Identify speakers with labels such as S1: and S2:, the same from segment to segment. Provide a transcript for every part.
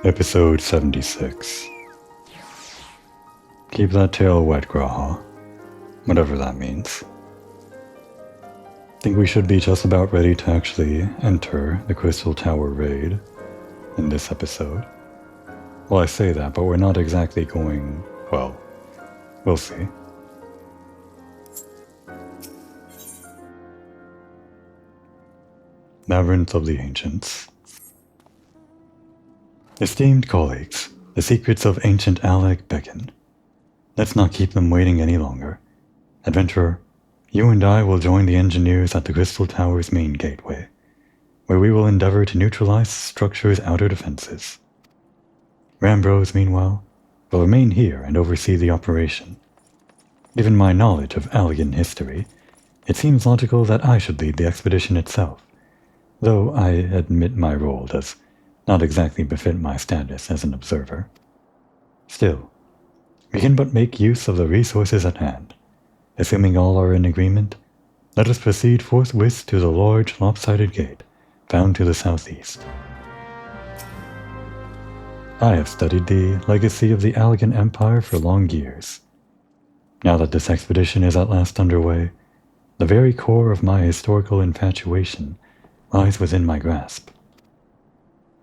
S1: Episode 76. Keep that tail wet, Graha. Whatever that means. Think we should be just about ready to actually enter the Crystal Tower raid in this episode. Well, I say that, but we're not exactly going... well, we'll see. Labyrinth of the Ancients. Esteemed colleagues, the secrets of ancient Alec beckon. Let's not keep them waiting any longer. Adventurer, you and I will join the engineers at the Crystal Tower's main gateway, where we will endeavor to neutralize the structure's outer defenses. Rambros, meanwhile, will remain here and oversee the operation. Given my knowledge of Allegan history, it seems logical that I should lead the expedition itself, though I admit my role does not exactly befit my status as an observer. Still, we can but make use of the resources at hand. Assuming all are in agreement, let us proceed forthwith to the large lopsided gate found to the southeast. I have studied the legacy of the Allegan Empire for long years. Now that this expedition is at last underway, the very core of my historical infatuation lies within my grasp.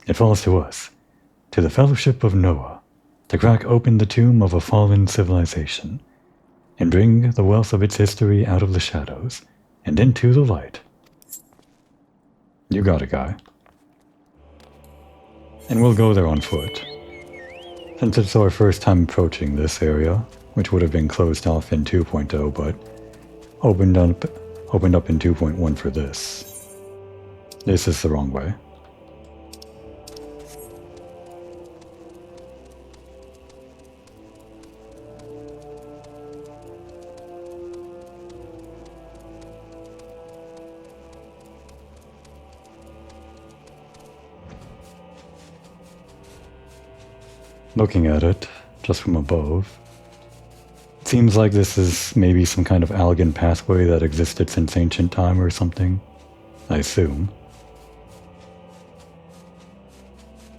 S1: It falls to us, to the Fellowship of Noah, to crack open the tomb of a fallen civilization, and bring the wealth of its history out of the shadows, and into the light. You got it, guy. And we'll go there on foot. Since it's our first time approaching this area, which would have been closed off in 2.0, but opened up in 2.1 for this. This is the wrong way. Looking at it, just from above, it seems like this is maybe some kind of Allegan pathway that existed since ancient time or something, I assume.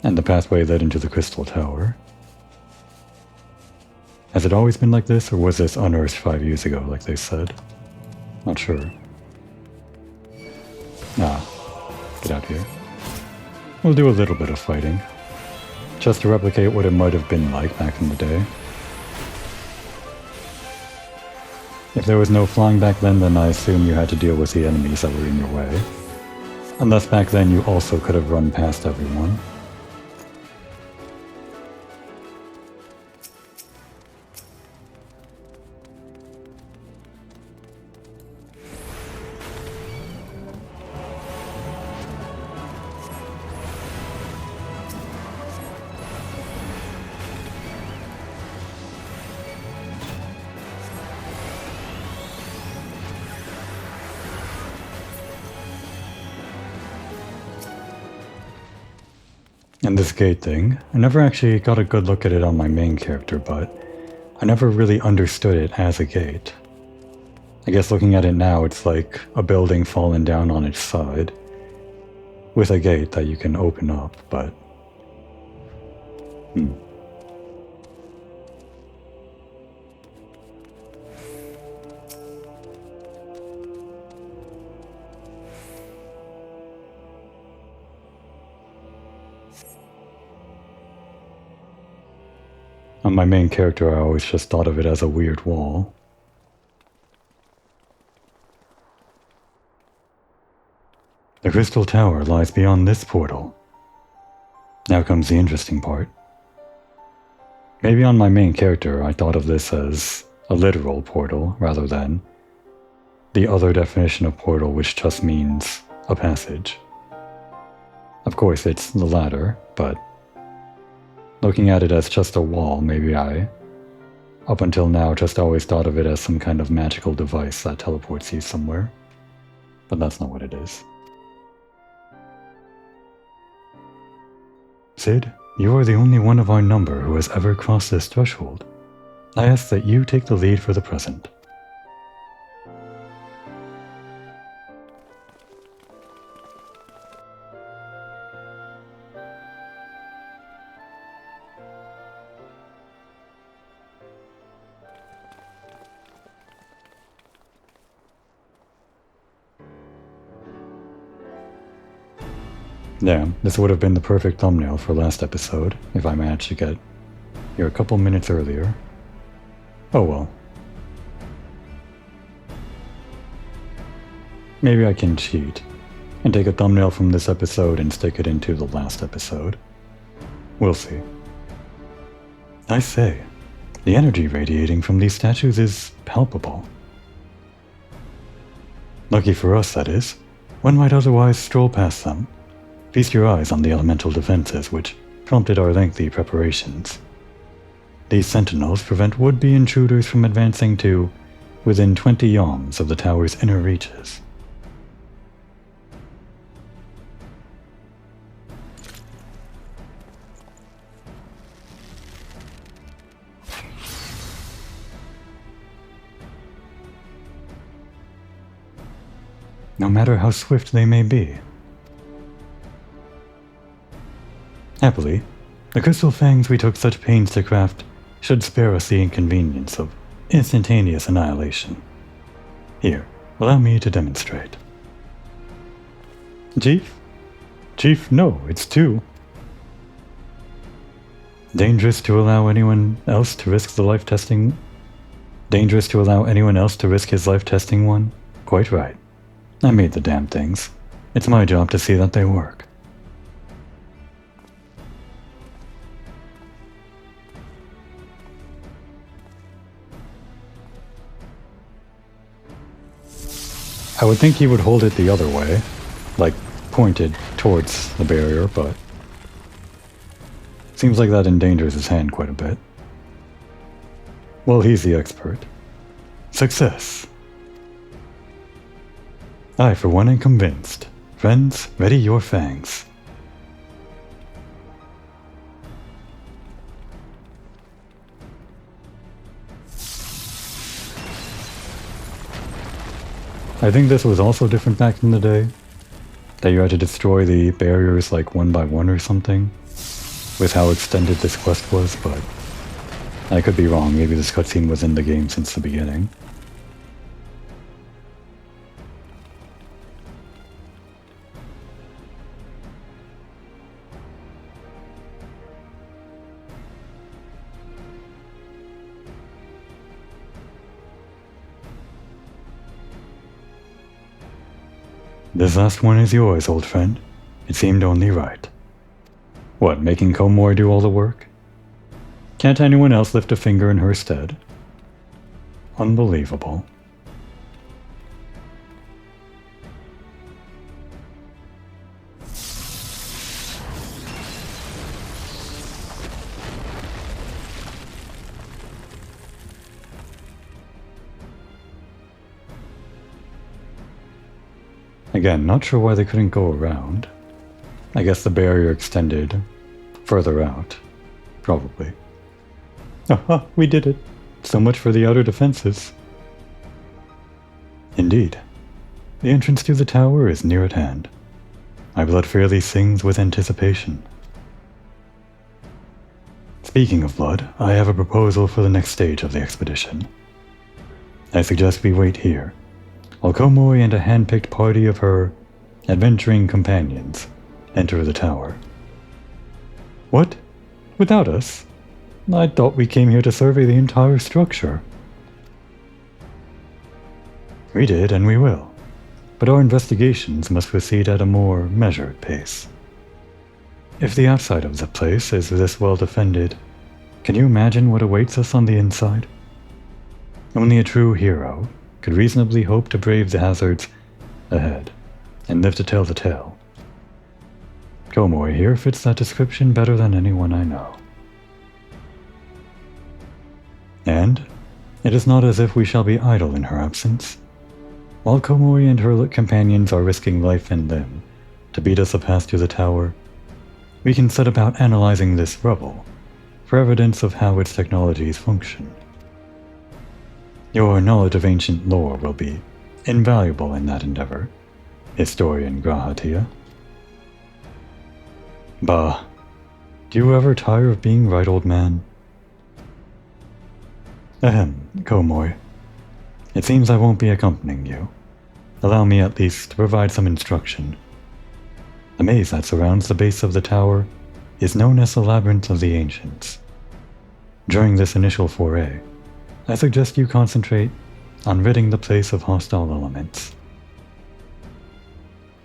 S1: And the pathway led into the Crystal Tower. Has it always been like this, or was this unearthed 5 years ago, like they said? Not sure. Get out here. We'll do a little bit of fighting, just to replicate what it might have been like back in the day. If there was no flying back then I assume you had to deal with the enemies that were in your way. Unless back then you also could have run past everyone. And this gate thing, I never actually got a good look at it on my main character, but I never really understood it as a gate. I guess looking at it now, it's like a building fallen down on its side, with a gate that you can open up, but... On my main character, I always just thought of it as a weird wall. The Crystal Tower lies beyond this portal. Now comes the interesting part. Maybe on my main character, I thought of this as a literal portal rather than the other definition of portal, which just means a passage. Of course, it's the latter, but looking at it as just a wall, maybe I, up until now, just always thought of it as some kind of magical device that teleports you somewhere. But that's not what it is. Sid, you are the only one of our number who has ever crossed this threshold. I ask that you take the lead for the present. Yeah, this would have been the perfect thumbnail for last episode, if I managed to get here a couple minutes earlier. Oh well. Maybe I can cheat and take a thumbnail from this episode and stick it into the last episode. We'll see. I say, the energy radiating from these statues is palpable. Lucky for us, that is. One might otherwise stroll past them. Feast your eyes on the elemental defenses which prompted our lengthy preparations. These sentinels prevent would-be intruders from advancing to within 20 yalms of the tower's inner reaches. No matter how swift they may be. Happily, the crystal fangs we took such pains to craft should spare us the inconvenience of instantaneous annihilation. Here, allow me to demonstrate. Chief? Chief, no, it's two. Dangerous to allow anyone else to risk the life testing? Dangerous to allow anyone else to risk his life testing one? Quite right. I made the damn things. It's my job to see that they work. I would think he would hold it the other way, like pointed towards the barrier, but seems like that endangers his hand quite a bit. Well, he's the expert. Success. I, for one, am convinced. Friends, ready your fangs. I think this was also different back in the day, that you had to destroy the barriers like one by one or something, with how extended this quest was, but I could be wrong. Maybe this cutscene was in the game since the beginning. This last one is yours, old friend. It seemed only right. What, making Komori do all the work? Can't anyone else lift a finger in her stead? Unbelievable. Again, not sure why they couldn't go around. I guess the barrier extended further out. Probably. Aha, we did it. So much for the outer defenses. Indeed. The entrance to the tower is near at hand. My blood fairly sings with anticipation. Speaking of blood, I have a proposal for the next stage of the expedition. I suggest we wait here, while Komori and a hand-picked party of her adventuring companions enter the tower. What? Without us? I thought we came here to survey the entire structure. We did, and we will. But our investigations must proceed at a more measured pace. If the outside of the place is this well defended, can you imagine what awaits us on the inside? Only a true hero could reasonably hope to brave the hazards ahead, and live to tell the tale. Komori here fits that description better than anyone I know. And it is not as if we shall be idle in her absence. While Komori and her companions are risking life and limb to beat us a path to the tower, we can set about analyzing this rubble for evidence of how its technologies function. Your knowledge of ancient lore will be invaluable in that endeavor, historian Grahatia. Bah, do you ever tire of being right, old man? Ahem, Komori. It seems I won't be accompanying you. Allow me at least to provide some instruction. The maze that surrounds the base of the tower is known as the Labyrinth of the Ancients. During this initial foray, I suggest you concentrate on ridding the place of hostile elements.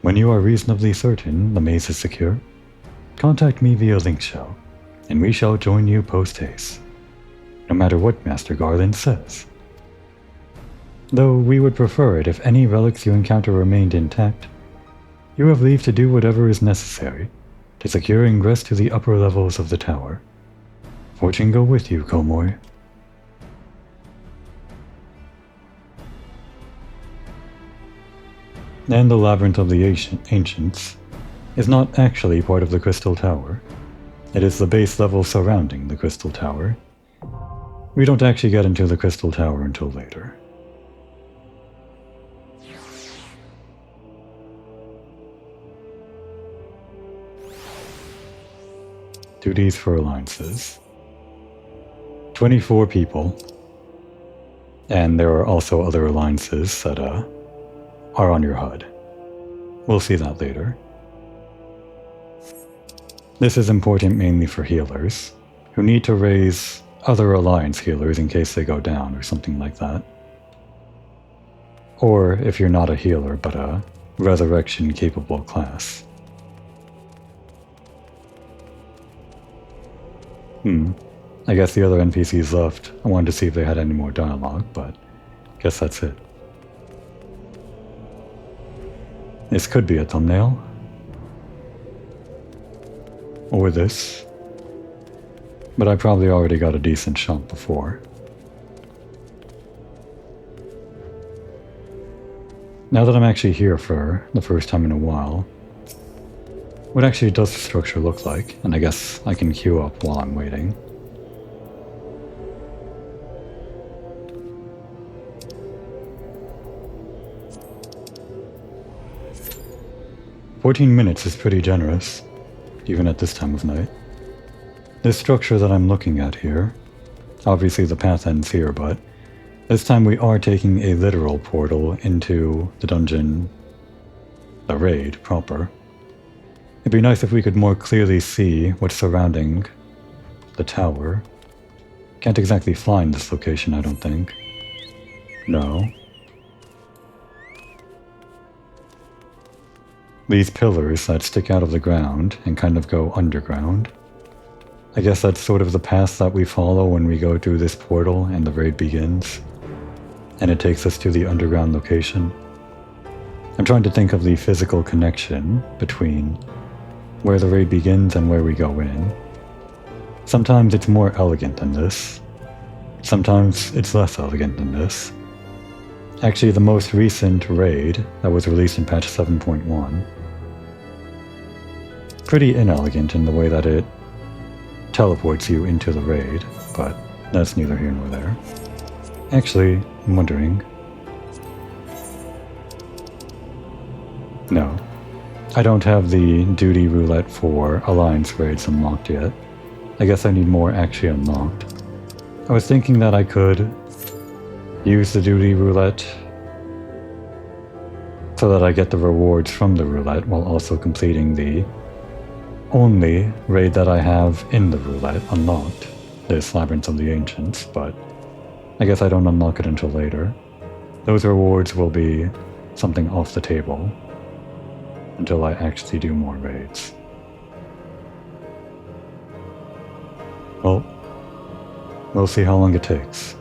S1: When you are reasonably certain the maze is secure, contact me via link shell, and we shall join you post-haste, no matter what Master Garland says. Though we would prefer it if any relics you encounter remained intact, you have leave to do whatever is necessary to secure ingress to the upper levels of the tower. Fortune go with you, Komoy. And the Labyrinth of the Ancients is not actually part of the Crystal Tower. It is the base level surrounding the Crystal Tower. We don't actually get into the Crystal Tower until later. Duties for alliances. 24 people. And there are also other alliances that are on your HUD. We'll see that later. This is important mainly for healers, who need to raise other alliance healers in case they go down or something like that. Or if you're not a healer but a resurrection capable class. I guess the other NPCs left. I wanted to see if they had any more dialogue, but guess that's it. This could be a thumbnail. Or this. But I probably already got a decent shot before. Now that I'm actually here for the first time in a while, what actually does the structure look like? And I guess I can queue up while I'm waiting. "14 minutes is pretty generous, even at this time of night. This structure that I'm looking at here, obviously the path ends here, but this time we are taking a literal portal into the dungeon, the raid proper. It'd be nice if we could more clearly see what's surrounding the tower. Can't exactly fly in this location, I don't think. No. These pillars that stick out of the ground and kind of go underground. I guess that's sort of the path that we follow when we go through this portal and the raid begins. And it takes us to the underground location. I'm trying to think of the physical connection between where the raid begins and where we go in. Sometimes it's more elegant than this. Sometimes it's less elegant than this. Actually, the most recent raid that was released in patch 7.1, pretty inelegant in the way that it teleports you into the raid, but that's neither here nor there. Actually, I'm wondering... No. I don't have the duty roulette for Alliance raids unlocked yet. I guess I need more actually unlocked. I was thinking that I could use the duty roulette so that I get the rewards from the roulette while also completing the only raid that I have in the roulette unlocked, this Labyrinth of the Ancients, but I guess I don't unlock it until later. Those rewards will be something off the table until I actually do more raids. Well, we'll see how long it takes.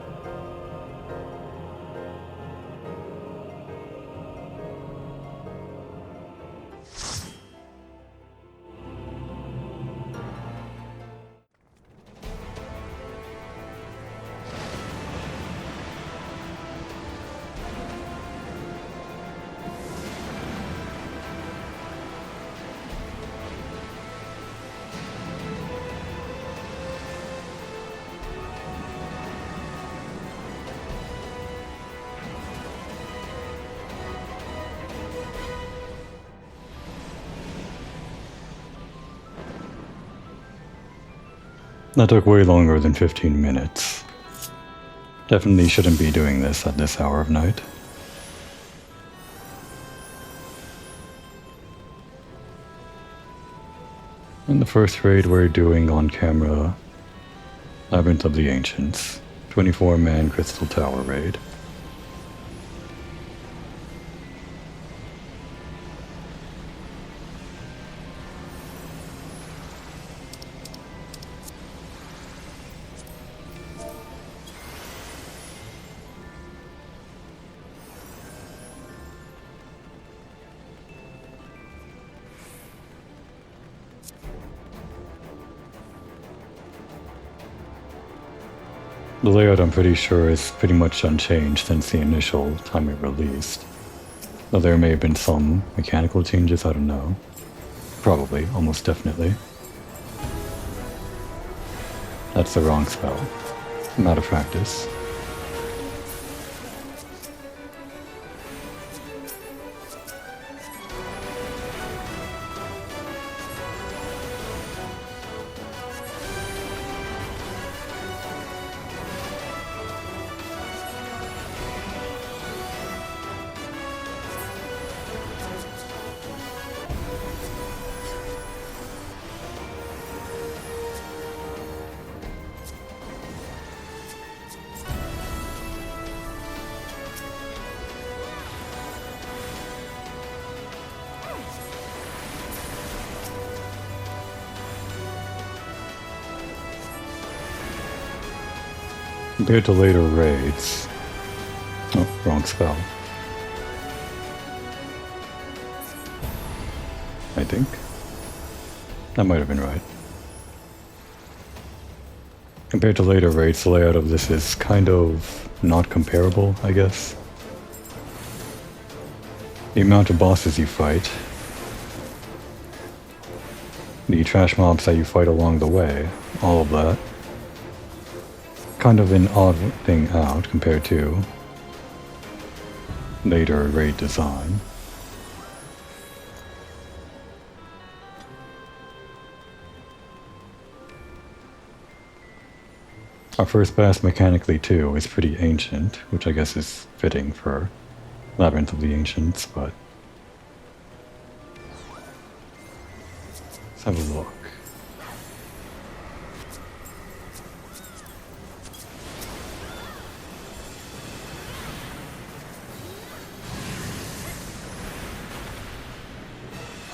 S1: That took way longer than 15 minutes. Definitely shouldn't be doing this at this hour of night. In the first raid we're doing on camera Labyrinth of the Ancients, 24-man Crystal Tower raid. The layout, I'm pretty sure, is pretty much unchanged since the initial time it released. Though there may have been some mechanical changes, I don't know. Probably, almost definitely. That's the wrong spell. I'm out of practice. Compared to later raids... Oh, wrong spell. I think. That might have been right. Compared to later raids, the layout of this is kind of not comparable, I guess. The amount of bosses you fight, the trash mobs that you fight along the way, all of that. Kind of an odd thing out compared to later raid design. Our first boss mechanically too is pretty ancient, which I guess is fitting for Labyrinth of the Ancients, but let's have a look.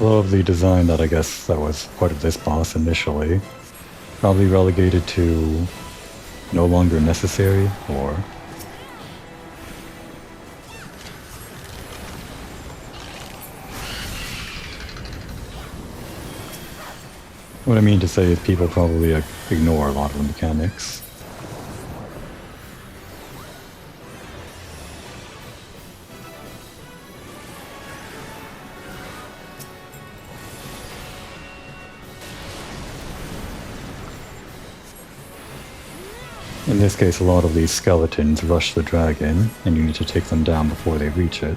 S1: I love the design that I guess that was part of this boss initially. Probably relegated to no longer necessary, or... What I mean to say is people probably ignore a lot of the mechanics. In this case, a lot of these skeletons rush the dragon, and you need to take them down before they reach it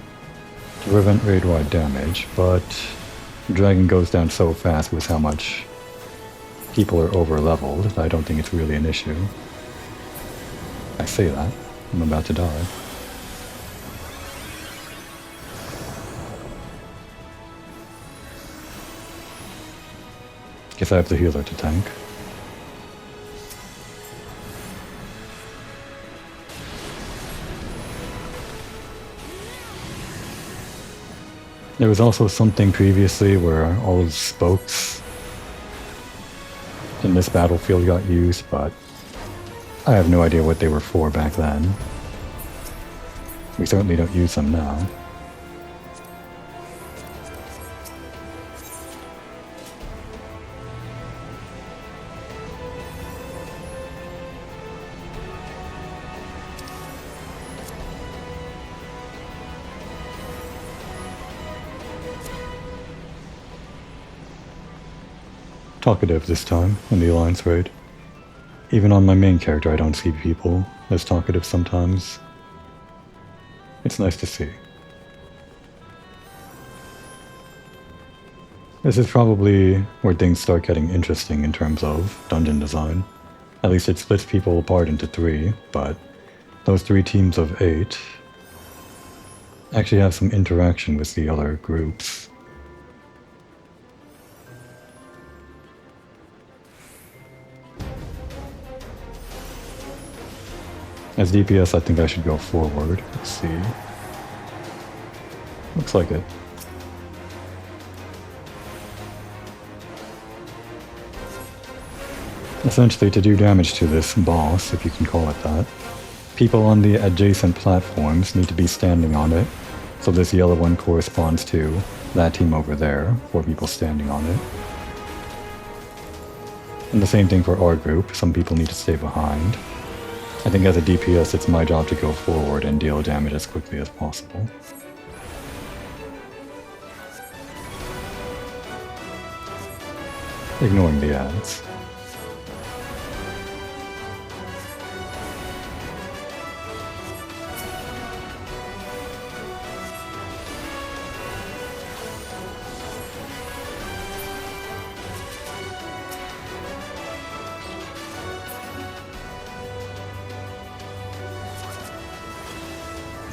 S1: to prevent raid-wide damage, but the dragon goes down so fast with how much people are over-leveled that I don't think it's really an issue. I say that, I'm about to die. Guess I have the healer to tank. There was also something previously where all the spokes in this battlefield got used, but I have no idea what they were for back then. We certainly don't use them now. Talkative this time, in the Alliance raid. Even on my main character I don't see people as talkative sometimes. It's nice to see. This is probably where things start getting interesting in terms of dungeon design. At least it splits people apart into 3, but those 3 teams of 8 actually have some interaction with the other groups. As DPS, I think I should go forward. Let's see. Looks like it. Essentially, to do damage to this boss, if you can call it that, people on the adjacent platforms need to be standing on it. So this yellow one corresponds to that team over there, 4 people standing on it. And the same thing for our group, some people need to stay behind. I think as a DPS, it's my job to go forward and deal damage as quickly as possible. Ignoring the ads.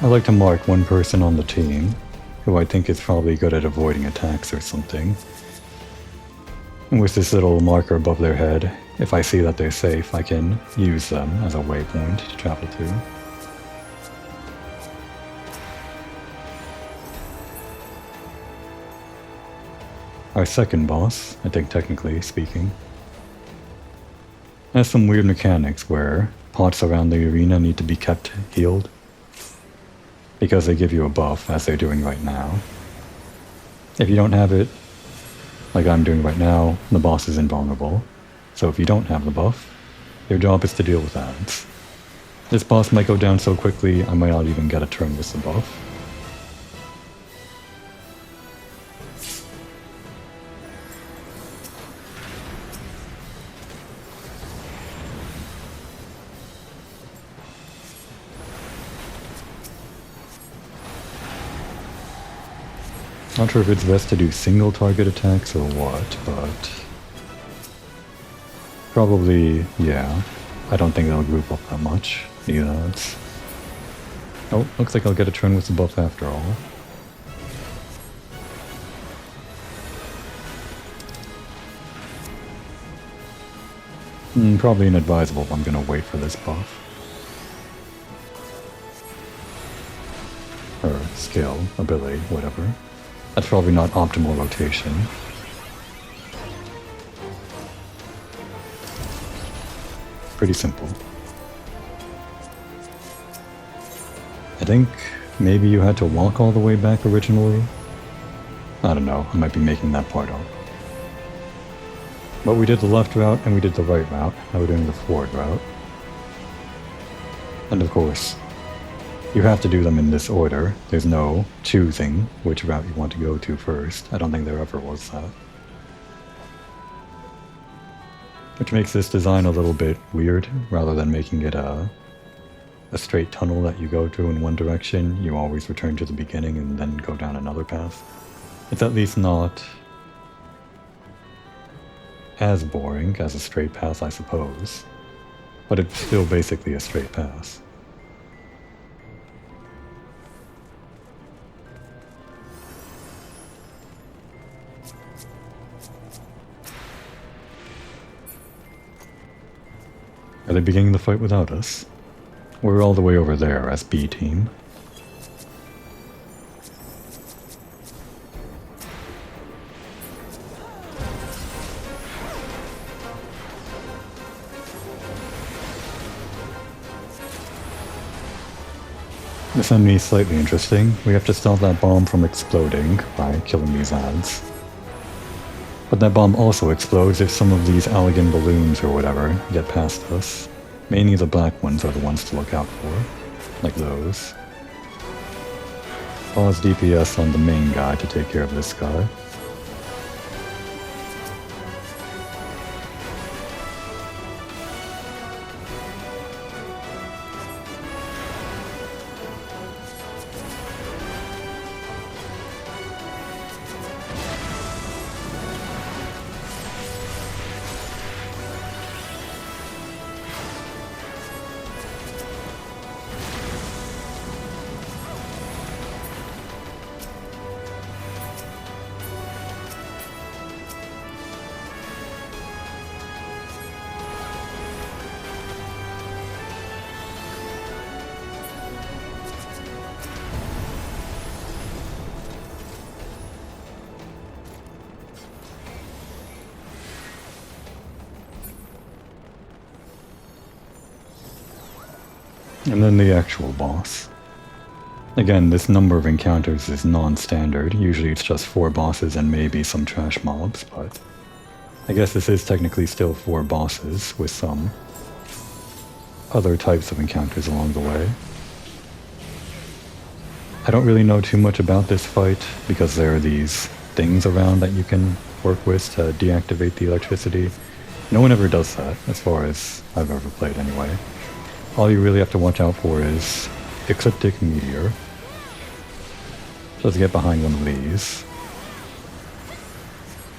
S1: I like to mark one person on the team, who I think is probably good at avoiding attacks or something. And with this little marker above their head, if I see that they're safe, I can use them as a waypoint to travel to. Our second boss, I think technically speaking, has some weird mechanics where pots around the arena need to be kept healed, because they give you a buff, as they're doing right now. If you don't have it, like I'm doing right now, the boss is invulnerable. So if you don't have the buff, your job is to deal with ads. This boss might go down so quickly, I might not even get a turn with the buff. Not sure if it's best to do single target attacks or what, but probably, yeah. I don't think they'll group up that much. Yeah, it's... Oh, looks like I'll get a turn with the buff after all. Probably inadvisable if I'm gonna wait for this buff. Or skill, ability, whatever. That's probably not optimal rotation. Pretty simple. I think maybe you had to walk all the way back originally? I don't know, I might be making that part up. But we did the left route and we did the right route. Now we're doing the forward route. And of course, you have to do them in this order. There's no choosing which route you want to go to first. I don't think there ever was that. Which makes this design a little bit weird. Rather than making it a straight tunnel that you go to in one direction, you always return to the beginning and then go down another path. It's at least not as boring as a straight path, I suppose. But it's still basically a straight path. Are they beginning the fight without us? We're all the way over there as B team. This enemy is slightly interesting. We have to stop that bomb from exploding by killing these ads. But that bomb also explodes if some of these Allegan balloons or whatever get past us. Mainly the black ones are the ones to look out for. Like those. Pause DPS on the main guy to take care of this guy. And then the actual boss. Again, this number of encounters is non-standard. Usually it's just 4 bosses and maybe some trash mobs, but I guess this is technically still 4 bosses with some other types of encounters along the way. I don't really know too much about this fight because there are these things around that you can work with to deactivate the electricity. No one ever does that, as far as I've ever played anyway. All you really have to watch out for is Ecliptic Meteor. Just get behind one of these.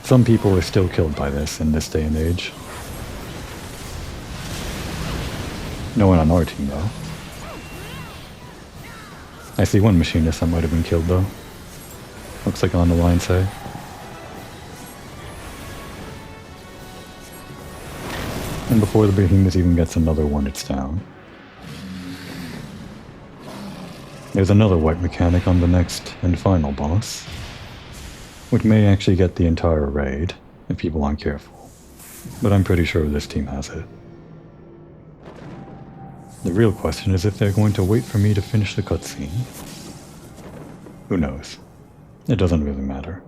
S1: Some people are still killed by this in this day and age. No one on our team though. I see one machinist that might have been killed though. Looks like on the line, say. And before the behemoth even gets another one, it's down. There's another white mechanic on the next and final boss, which may actually get the entire raid if people aren't careful, but I'm pretty sure this team has it. The real question is if they're going to wait for me to finish the cutscene. Who knows? It doesn't really matter.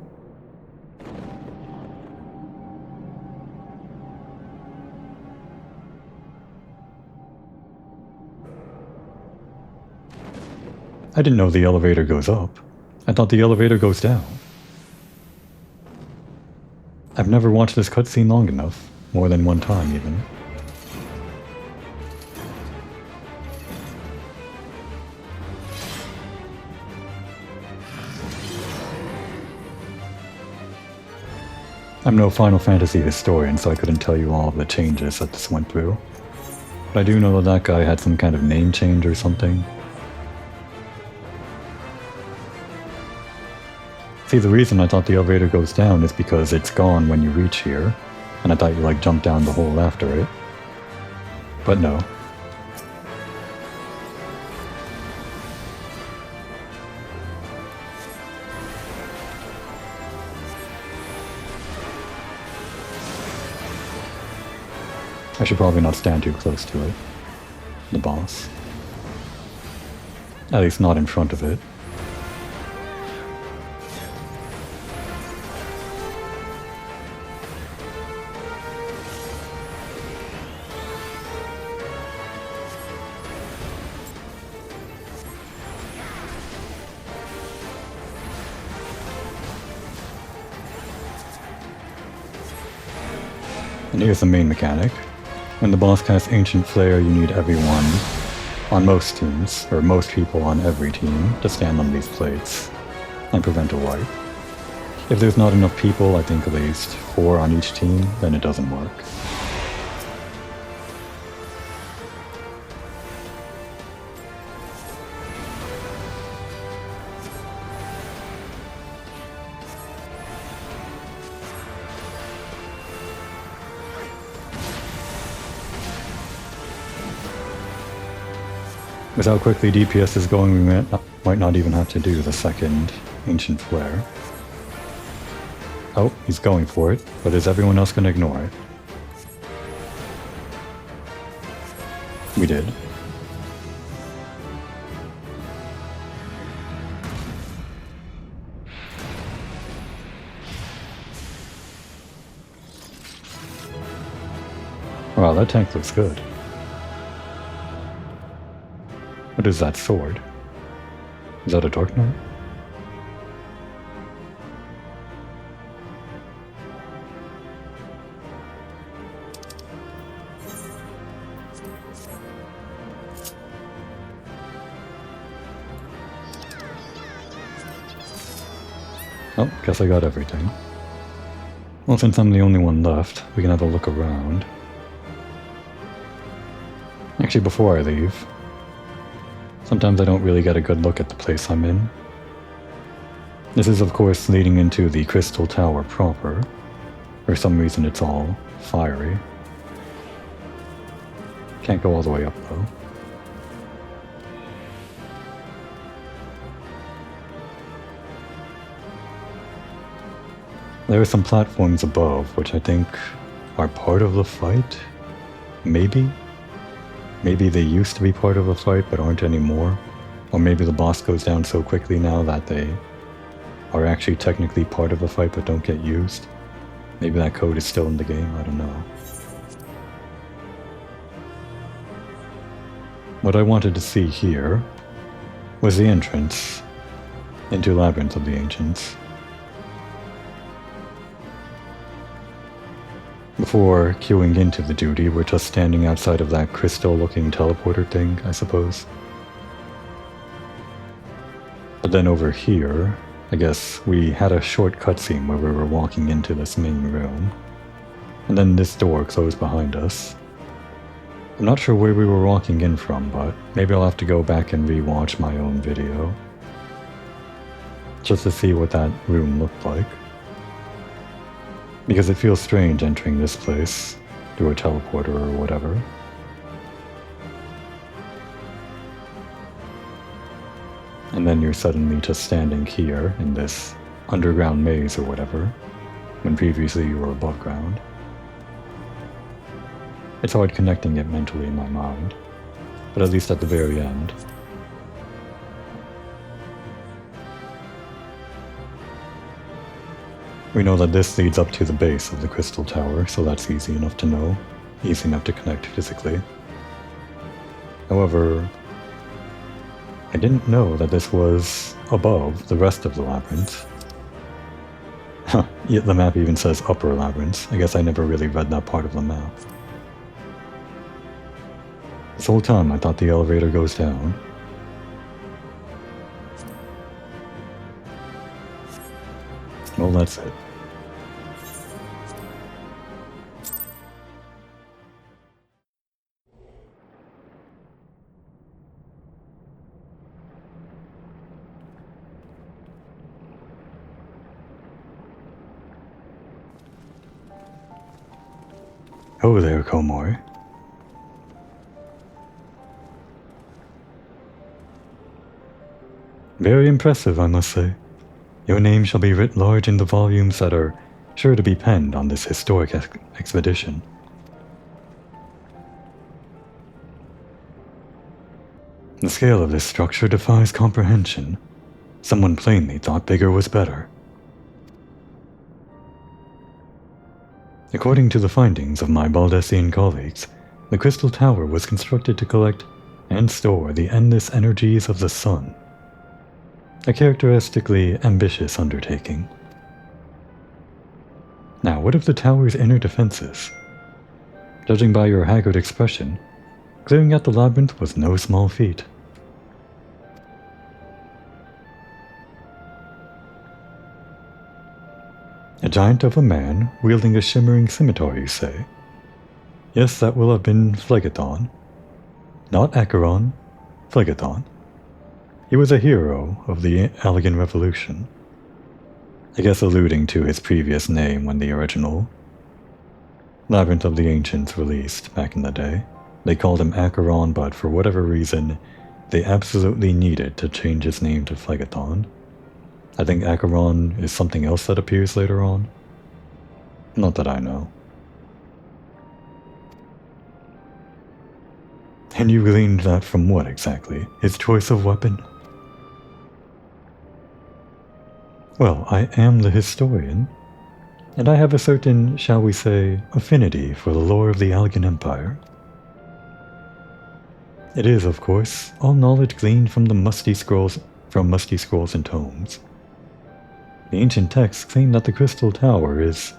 S1: I didn't know the elevator goes up. I thought the elevator goes down. I've never watched this cutscene long enough, more than one time even. I'm no Final Fantasy historian, so I couldn't tell you all of the changes that this went through. But I do know that guy had some kind of name change or something. See, the reason I thought the elevator goes down is because it's gone when you reach here, and I thought you like jump down the hole after it. But no. I should probably not stand too close to it. The boss. At least not in front of it. And here's the main mechanic. When the boss casts Ancient Flare, you need everyone on most teams, or most people on every team, to stand on these plates and prevent a wipe. If there's not enough people, I think at least 4 on each team, then it doesn't work. With how quickly DPS is going, we might not even have to do the second Ancient Flare. Oh, he's going for it, but is everyone else going to ignore it? We did. Wow, that tank looks good. What is that sword? Is that a Dark Knight? Oh, guess I got everything. Well, since I'm the only one left, we can have a look around. Actually, before I leave, sometimes I don't really get a good look at the place I'm in. This is of course leading into the Crystal Tower proper. For some reason it's all fiery. Can't go all the way up though. There are some platforms above, which I think are part of the fight? Maybe? Maybe they used to be part of a fight but aren't anymore. Or maybe the boss goes down so quickly now that they are actually technically part of a fight but don't get used. Maybe that code is still in the game, I don't know. What I wanted to see here was the entrance into Labyrinth of the Ancients. Before queuing into the duty, we're just standing outside of that crystal-looking teleporter thing, I suppose. But then over here, I guess we had a short cutscene where we were walking into this main room. And then this door closed behind us. I'm not sure where we were walking in from, but maybe I'll have to go back and re-watch my own video. Just to see what that room looked like. Because it feels strange entering this place through a teleporter or whatever. And then you're suddenly just standing here in this underground maze or whatever, when previously you were above ground. It's hard connecting it mentally in my mind, but at least at the very end. We know that this leads up to the base of the Crystal Tower, so that's easy enough to know, easy enough to connect physically. However, I didn't know that this was above the rest of the labyrinth. Huh, yet the map even says Upper Labyrinth. I guess I never really read that part of the map. This whole time I thought the elevator goes down. Well, that's it. Oh there, Komori. Very impressive, I must say. Your name shall be writ large in the volumes that are sure to be penned on this historic expedition. The scale of this structure defies comprehension. Someone plainly thought bigger was better. According to the findings of my Baldessian colleagues, the Crystal Tower was constructed to collect and store the endless energies of the sun. A characteristically ambitious undertaking. Now, what of the tower's inner defenses? Judging by your haggard expression, clearing out the labyrinth was no small feat. A giant of a man wielding a shimmering scimitar, you say? Yes, that will have been Phlegethon. Not Acheron, Phlegethon. He was a hero of the Allegan Revolution. I guess alluding to his previous name when the original Labyrinth of the Ancients released back in the day. They called him Acheron, but for whatever reason, they absolutely needed to change his name to Phlegethon. I think Acheron is something else that appears later on. Not that I know. And you gleaned that from what exactly? His choice of weapon? Well, I am the historian, and I have a certain, shall we say, affinity for the lore of the Allegan Empire. It is, of course, all knowledge gleaned from the musty scrolls and tomes. The ancient texts claim that the Crystal Tower is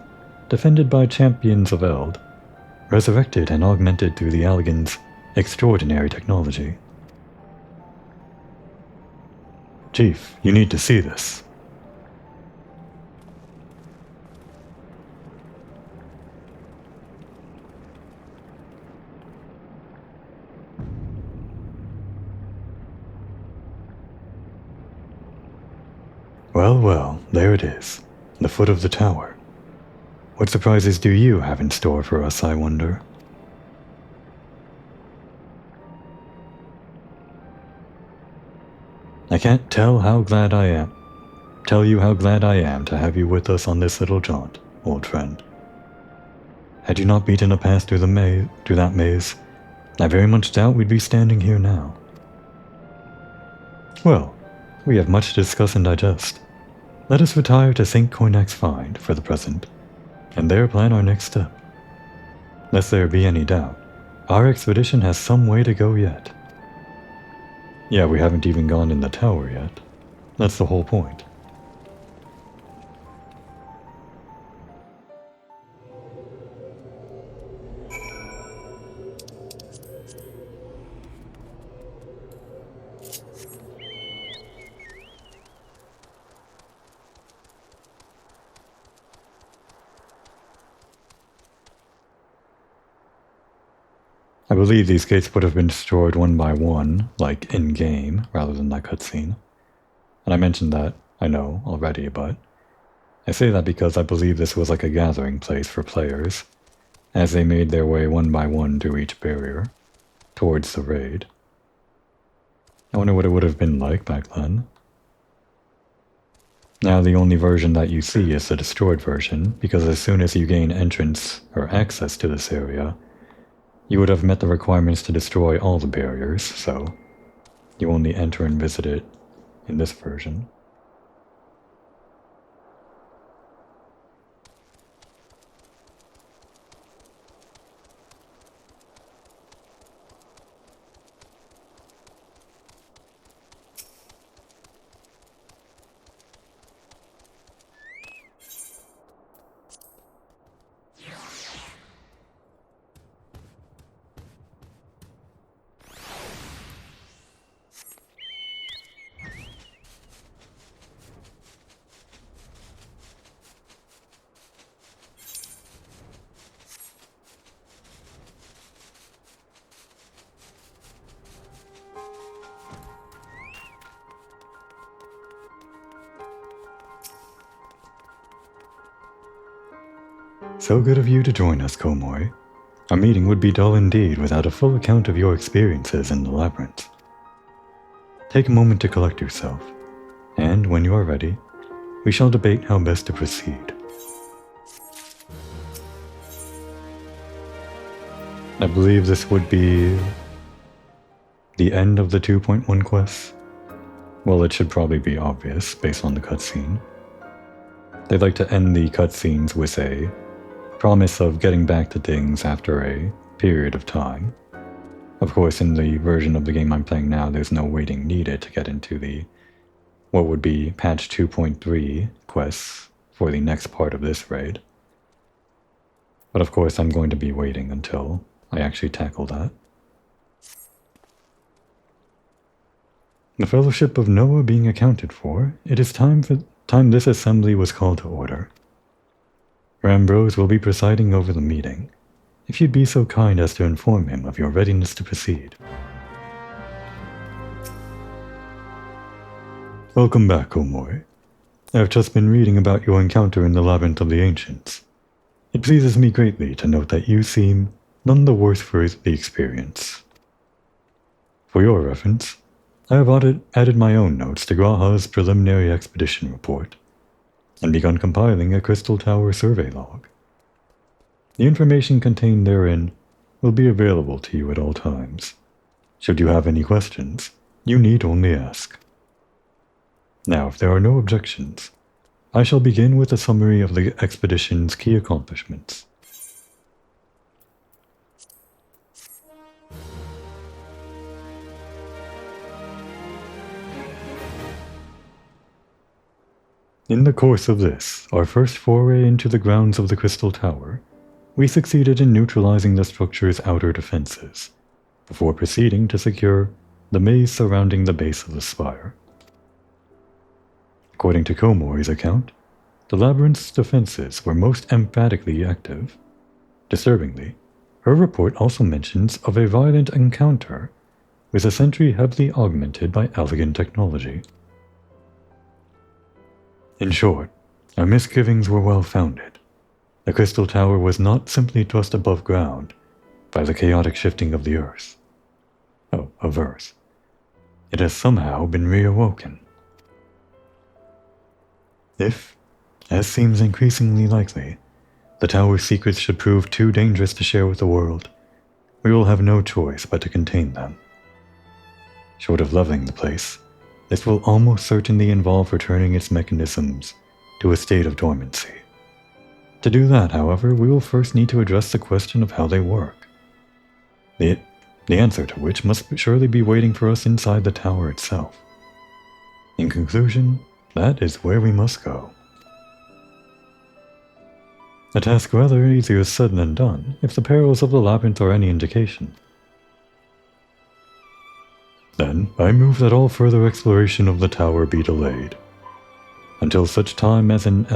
S1: defended by champions of Eld, resurrected and augmented through the Allegans' extraordinary technology. Chief, you need to see this. Well, well, there it is, the foot of the tower. What surprises do you have in store for us, I wonder? I can't tell you how glad I am to have you with us on this little jaunt, old friend. Had you not beaten a path through that maze, I very much doubt we'd be standing here now. Well, we have much to discuss and digest. Let us retire to St. Cornac's Find for the present, and there plan our next step. Lest there be any doubt, our expedition has some way to go yet. Yeah, we haven't even gone in the tower yet. That's the whole point. I believe these gates would have been destroyed one by one, like in-game, rather than that cutscene. And I mentioned that, I know, already, but I say that because I believe this was like a gathering place for players, as they made their way one by one through each barrier, towards the raid. I wonder what it would have been like back then. Now the only version that you see is the destroyed version, because as soon as you gain entrance or access to this area, you would have met the requirements to destroy all the barriers, so you only enter and visit it in this version. So good of you to join us, Komoi. Our meeting would be dull indeed without a full account of your experiences in the labyrinth. Take a moment to collect yourself, and when you are ready, we shall debate how best to proceed. I believe this would be the end of the 2.1 quests. Well, it should probably be obvious based on the cutscene. They like to end the cutscenes with a promise of getting back to things after a period of time. Of course, in the version of the game I'm playing now, there's no waiting needed to get into the what would be patch 2.3 quests for the next part of this raid. But of course, I'm going to be waiting until I actually tackle that. The Fellowship of Noah being accounted for, it is time this assembly was called to order. Rambrose will be presiding over the meeting, if you'd be so kind as to inform him of your readiness to proceed. Welcome back, Komoi. I have just been reading about your encounter in the Labyrinth of the Ancients. It pleases me greatly to note that you seem none the worse for the experience. For your reference, I have added my own notes to Graha's preliminary expedition report, and begun compiling a Crystal Tower survey log. The information contained therein will be available to you at all times. Should you have any questions, you need only ask. Now, if there are no objections, I shall begin with a summary of the expedition's key accomplishments. In the course of this, our first foray into the grounds of the Crystal Tower, we succeeded in neutralizing the structure's outer defenses, before proceeding to secure the maze surrounding the base of the spire. According to Komoi's account, the labyrinth's defenses were most emphatically active. Disturbingly, her report also mentions of a violent encounter with a sentry heavily augmented by elegant technology. In short, our misgivings were well founded. The Crystal Tower was not simply thrust above ground by the chaotic shifting of the Earth. Of Earth. It has somehow been reawoken. If, as seems increasingly likely, the tower's secrets should prove too dangerous to share with the world, we will have no choice but to contain them. Short of leveling the place, this will almost certainly involve returning its mechanisms to a state of dormancy. To do that, however, we will first need to address the question of how they work. The answer to which must surely be waiting for us inside the tower itself. In conclusion, that is where we must go. A task rather easier said than done, if the perils of the labyrinth are any indication. Then, I move that all further exploration of the tower be delayed, until such time as an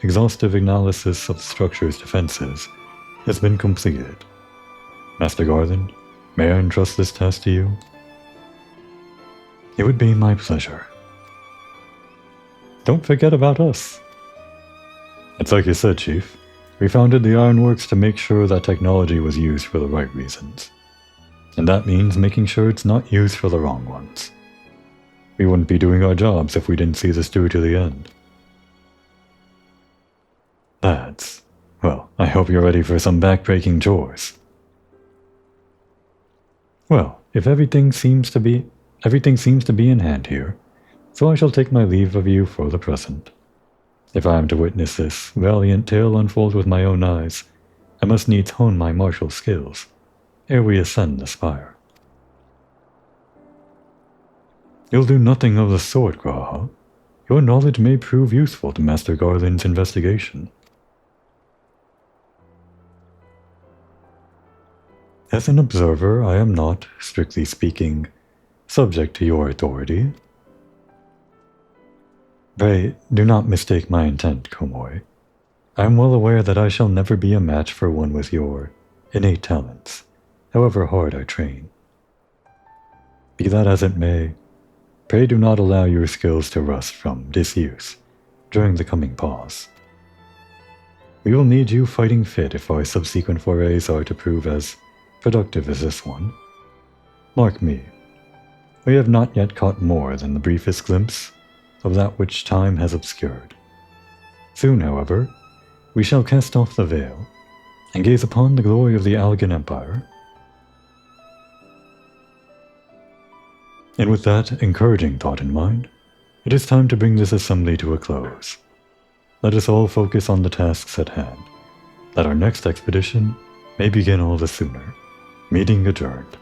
S1: exhaustive analysis of the structure's defenses has been completed. Master Garland, may I entrust this task to you? It would be my pleasure. Don't forget about us. It's like you said, Chief. We founded the Ironworks to make sure that technology was used for the right reasons. And that means making sure it's not used for the wrong ones. We wouldn't be doing our jobs if we didn't see this through to the end. Lads, well, I hope you're ready for some back-breaking chores. Well, if everything seems to be in hand here, so I shall take my leave of you for the present. If I am to witness this valiant tale unfold with my own eyes, I must needs hone my martial skills, ere we ascend the spire. You'll do nothing of the sort, Graha. Your knowledge may prove useful to Master Garland's investigation. As an observer, I am not, strictly speaking, subject to your authority. Pray, do not mistake my intent, Komoy. I am well aware that I shall never be a match for one with your innate talents, however hard I train. Be that as it may, pray do not allow your skills to rust from disuse during the coming pause. We will need you fighting fit if our subsequent forays are to prove as productive as this one. Mark me, we have not yet caught more than the briefest glimpse of that which time has obscured. Soon, however, we shall cast off the veil and gaze upon the glory of the Allegan Empire. And with that encouraging thought in mind, it is time to bring this assembly to a close. Let us all focus on the tasks at hand, that our next expedition may begin all the sooner. Meeting adjourned.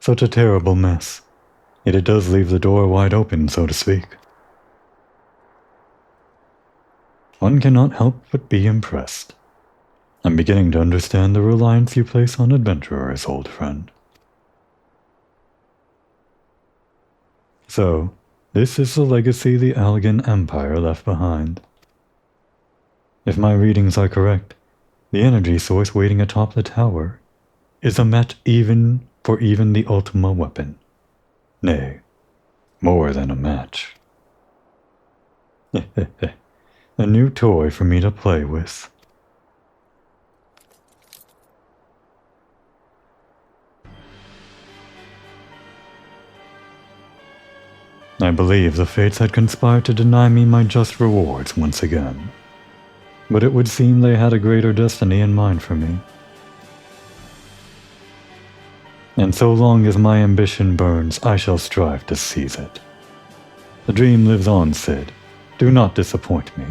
S1: Such a terrible mess, yet it does leave the door wide open, so to speak. One cannot help but be impressed. I'm beginning to understand the reliance you place on adventurers, old friend. So, this is the legacy the Allegan Empire left behind. If my readings are correct, the energy source waiting atop the tower is a match for even the Ultima weapon. Nay, more than a match. A new toy for me to play with. I believe the fates had conspired to deny me my just rewards once again. But it would seem they had a greater destiny in mind for me. And so long as my ambition burns, I shall strive to seize it. The dream lives on, Cid. Do not disappoint me.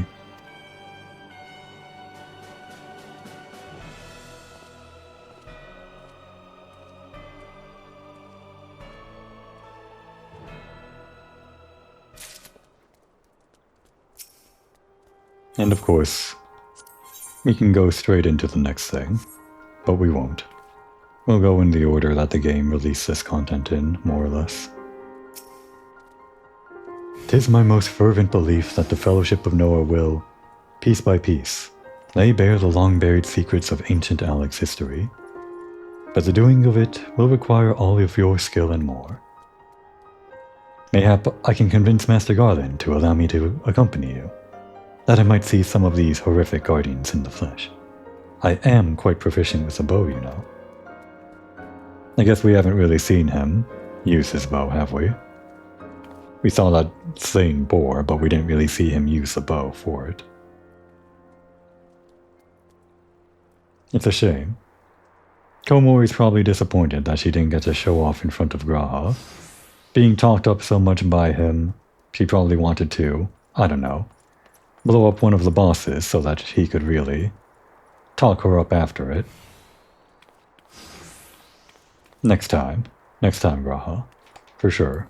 S1: And of course, we can go straight into the next thing, but we won't. We'll go in the order that the game released this content in, more or less. 'Tis my most fervent belief that the Fellowship of Noah will, piece by piece, lay bare the long-buried secrets of ancient Alec's history, but the doing of it will require all of your skill and more. Mayhap I can convince Master Garland to allow me to accompany you. that I might see some of these horrific guardians in the flesh. I am quite proficient with the bow, you know. I guess we haven't really seen him use his bow, have we? We saw that slain boar, but we didn't really see him use the bow for it. It's a shame. Komori's probably disappointed that she didn't get to show off in front of Graha. Being talked up so much by him, she probably wanted to, I don't know, blow up one of the bosses so that he could really talk her up after it. Next time, Graha, for sure.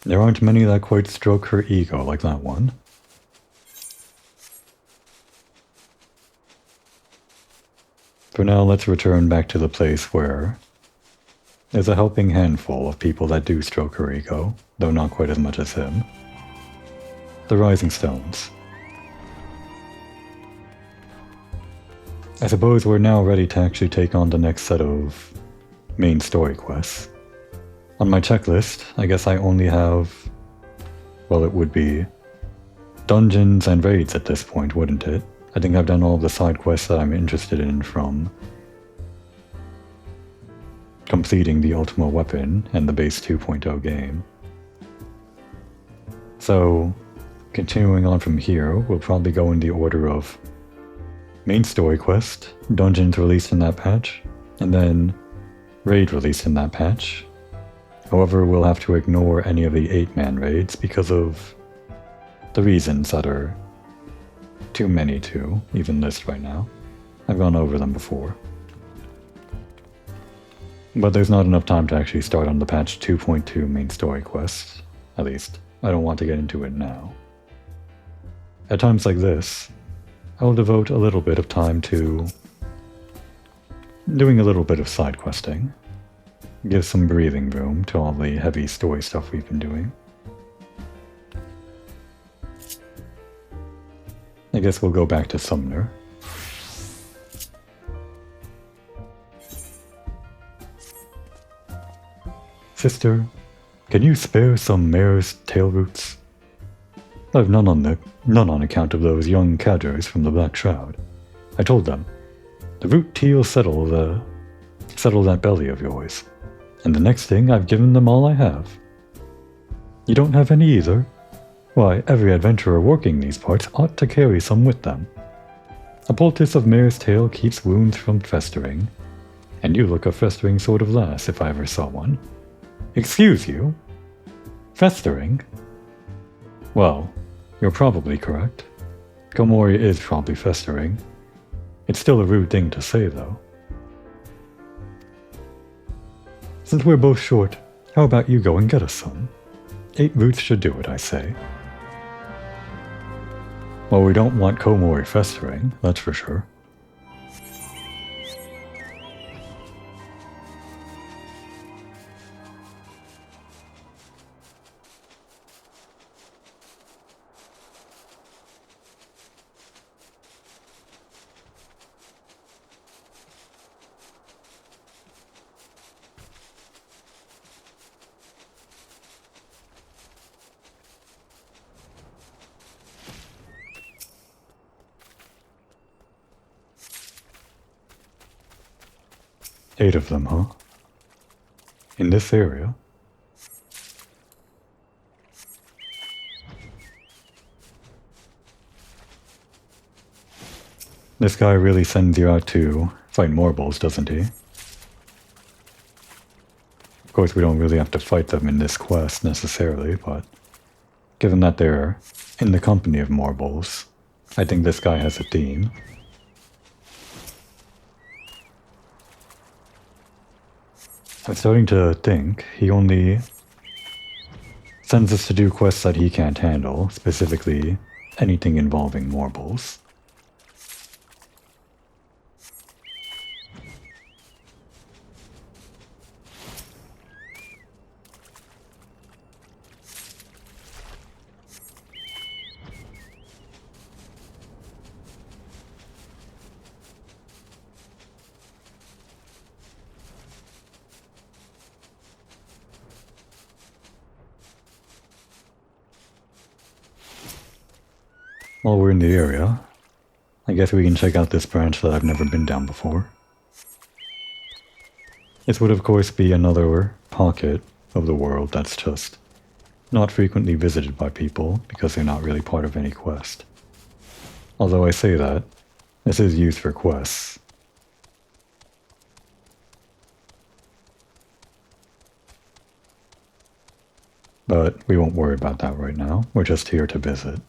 S1: There aren't many that quite stroke her ego like that one. For now, let's return back to the place where there's a helping handful of people that do stroke her ego, though not quite as much as him. The Rising Stones. I suppose we're now ready to actually take on the next set of main story quests. On my checklist, I guess I only have, well, it would be dungeons and raids at this point, wouldn't it? I think I've done all the side quests that I'm interested in, from completing the Ultima Weapon and the base 2.0 game. So, continuing on from here, we'll probably go in the order of main story quest, dungeons released in that patch, and then raid released in that patch. However, we'll have to ignore any of the 8-man raids because of the reasons that are too many to even list right now. I've gone over them before. But there's not enough time to actually start on the patch 2.2 main story quest. At least, I don't want to get into it now. At times like this, I will devote a little bit of time to doing a little bit of side questing. Give some breathing room to all the heavy story stuff we've been doing. I guess we'll go back to Sumner. Sister, can you spare some mare's tail roots? I've none on account of those young cadgers from the Black Shroud. I told them, the root tea'll settle that belly of yours. And the next thing, I've given them all I have. You don't have any either? Why, every adventurer working these parts ought to carry some with them. A poultice of mare's tail keeps wounds from festering, and you look a festering sort of lass if I ever saw one. Excuse you? Festering? Well, you're probably correct. Komori is probably festering. It's still a rude thing to say, though. Since we're both short, how about you go and get us some? 8 roots should do it, I say. Well, we don't want Komori festering, that's for sure. Eight of them, huh? In this area? This guy really sends you out to fight Morbles, doesn't he? Of course, we don't really have to fight them in this quest necessarily, but given that they're in the company of Morbles, I think this guy has a theme. I'm starting to think he only sends us to do quests that he can't handle, specifically anything involving Morbles. While we're in the area, I guess we can check out this branch that I've never been down before. This would of course be another pocket of the world that's just not frequently visited by people because they're not really part of any quest. Although I say that, this is used for quests. But we won't worry about that right now, we're just here to visit.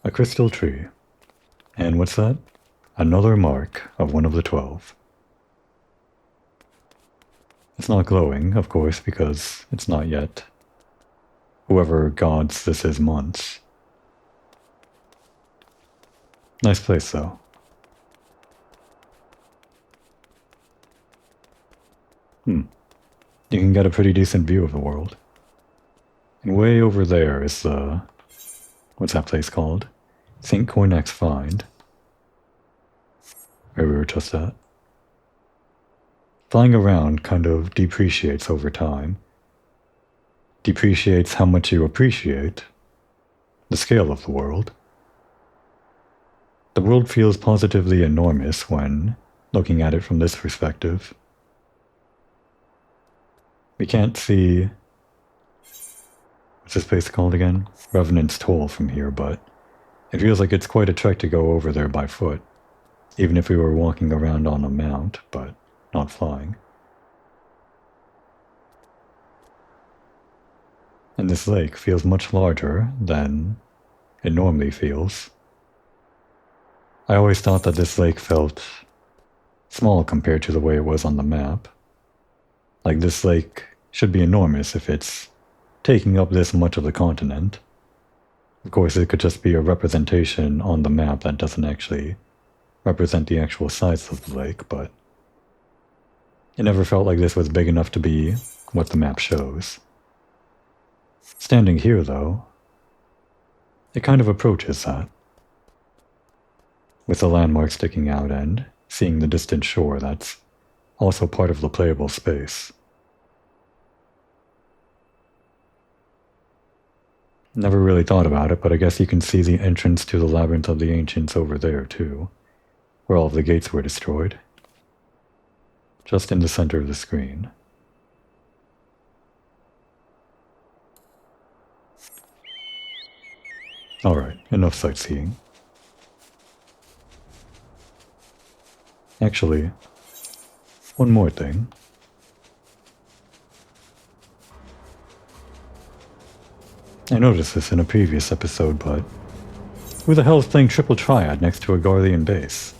S1: A crystal tree. And what's that? Another mark of one of the 12. It's not glowing, of course, because it's not yet whoever gods this is months. Nice place, though. You can get a pretty decent view of the world. And way over there is the... what's that place called? St. Coinx Find. Where we were just at. Flying around kind of depreciates over time. Depreciates how much you appreciate the scale of the world. The world feels positively enormous when looking at it from this perspective. We can't see... what's this place called again? Revenant's Toll from here, but it feels like it's quite a trek to go over there by foot. Even if we were walking around on a mount, but not flying. And this lake feels much larger than it normally feels. I always thought that this lake felt small compared to the way it was on the map. Like this lake should be enormous if it's taking up this much of the continent. Of course, it could just be a representation on the map that doesn't actually represent the actual size of the lake, but it never felt like this was big enough to be what the map shows. Standing here, though, it kind of approaches that. With the landmark sticking out and seeing the distant shore that's also part of the playable space. Never really thought about it, but I guess you can see the entrance to the Labyrinth of the Ancients over there, too, where all of the gates were destroyed. Just in the center of the screen. Alright, enough sightseeing. Actually, one more thing. I noticed this in a previous episode, but who the hell is playing triple triad next to a Garlean base?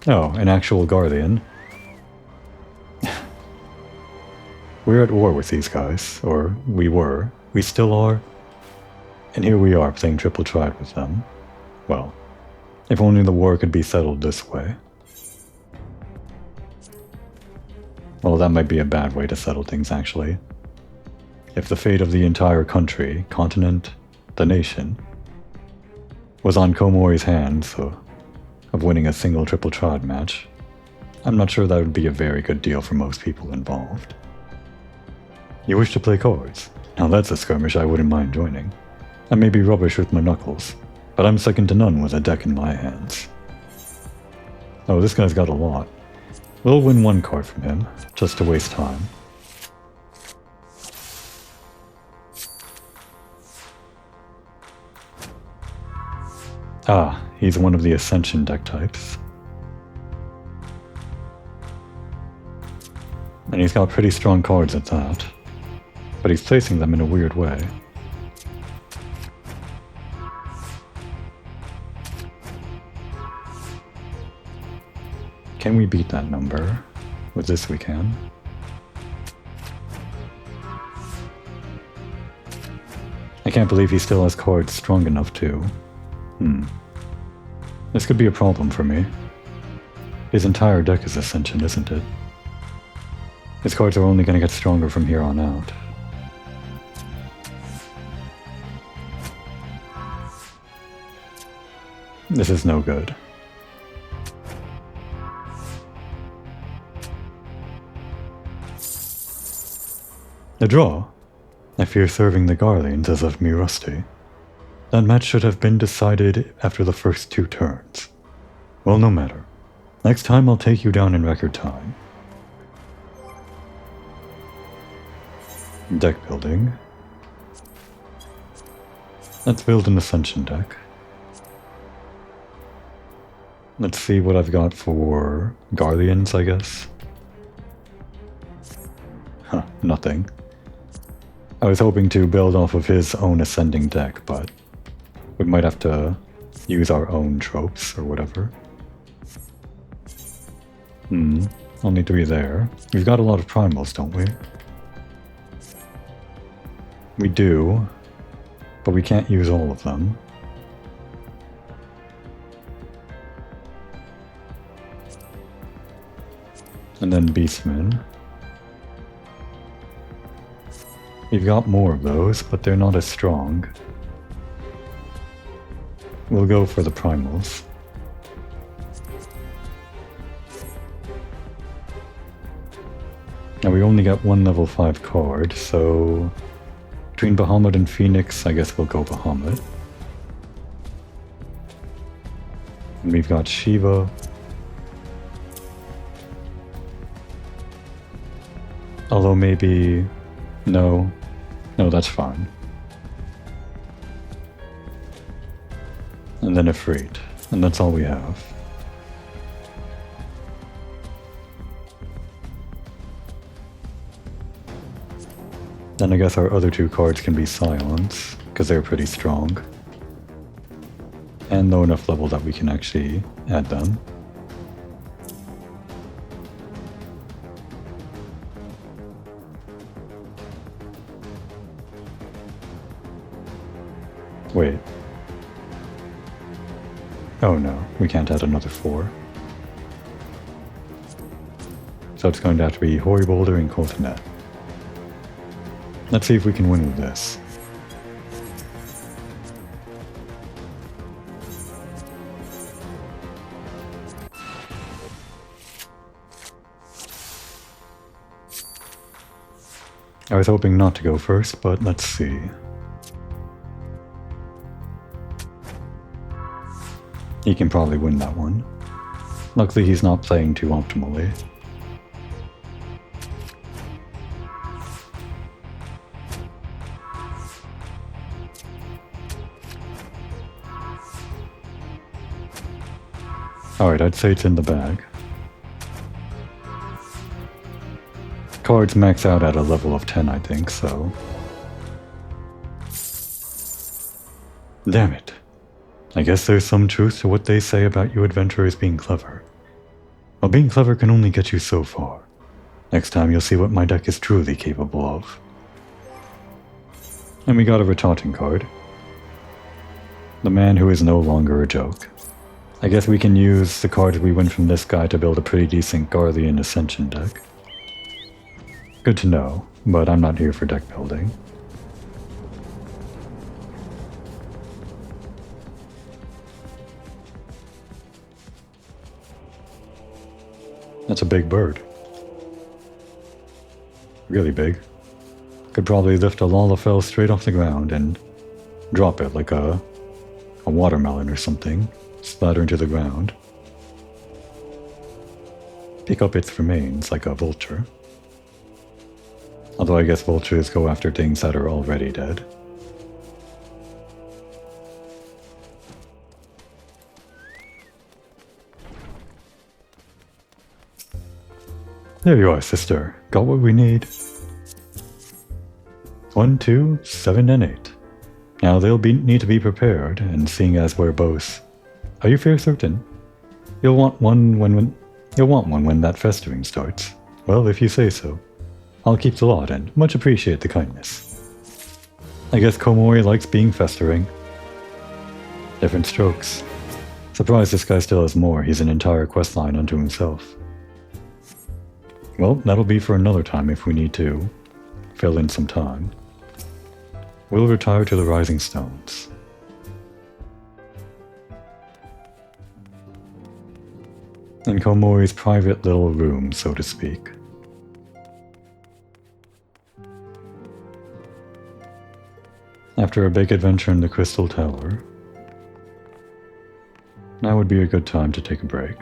S1: Oh, an actual Garlean. We're at war with these guys, or we were. We still are. And here we are playing triple triad with them. Well, if only the war could be settled this way. Well, that might be a bad way to settle things, actually. If the fate of the entire country, continent, the nation, was on Komori's hands of winning a single triple triad match, I'm not sure that would be a very good deal for most people involved. You wish to play cards? Now that's a skirmish I wouldn't mind joining. I may be rubbish with my knuckles, but I'm second to none with a deck in my hands. Oh, this guy's got a lot. We'll win one card from him, just to waste time. Ah, he's one of the Ascension deck types. And he's got pretty strong cards at that. But he's placing them in a weird way. Can we beat that number? With this we can. I can't believe he still has cards strong enough to. This could be a problem for me. His entire deck is Ascension, isn't it? His cards are only going to get stronger from here on out. This is no good. A draw? I fear serving the Guardians has left me rusty. That match should have been decided after the first 2 turns. Well, no matter. Next time I'll take you down in record time. Deck building. Let's build an Ascension deck. Let's see what I've got for Guardians, I guess. Huh, nothing. I was hoping to build off of his own Ascending deck, but we might have to use our own tropes or whatever. Only 3 there. We've got a lot of primals, don't we? We do, but we can't use all of them. And then Beastmen. We've got more of those, but they're not as strong. We'll go for the primals. Now we only got 1 level 5 card, so between Bahamut and Phoenix, I guess we'll go Bahamut. And we've got Shiva. Although maybe... No, that's fine. And then Ifrit, and that's all we have. Then I guess our other 2 cards can be Scions, because they're pretty strong. And low enough level that we can actually add them. Wait. Oh no, we can't add another 4. So it's going to have to be Hoary Boulder and Coltonet. Let's see if we can win with this. I was hoping not to go first, but let's see. He can probably win that one. Luckily he's not playing too optimally. Alright, I'd say it's in the bag. Cards max out at a level of 10, I think, so... Damn it. I guess there's some truth to what they say about you adventurers being clever. Well, being clever can only get you so far. Next time you'll see what my deck is truly capable of. And we got a Retaughting card. The man who is no longer a joke. I guess we can use the cards we win from this guy to build a pretty decent Guardian Ascension deck. Good to know, but I'm not here for deck building. That's a big bird. Really big. Could probably lift a Lalafell straight off the ground and drop it like a watermelon or something. Splatter into the ground. Pick up its remains like a vulture. Although I guess vultures go after things that are already dead. There you are, sister. Got what we need. 1, 2, 7, and 8. Now they'll need to be prepared, and seeing as we're both... Are you fair certain? You'll want one when that festering starts. Well, if you say so. I'll keep the lot and much appreciate the kindness. I guess Komori likes being festering. Different strokes. Surprised this guy still has more. He's an entire questline unto himself. Well, that'll be for another time if we need to fill in some time. We'll retire to the Rising Stones. In Komori's private little room, so to speak. After a big adventure in the Crystal Tower, now would be a good time to take a break.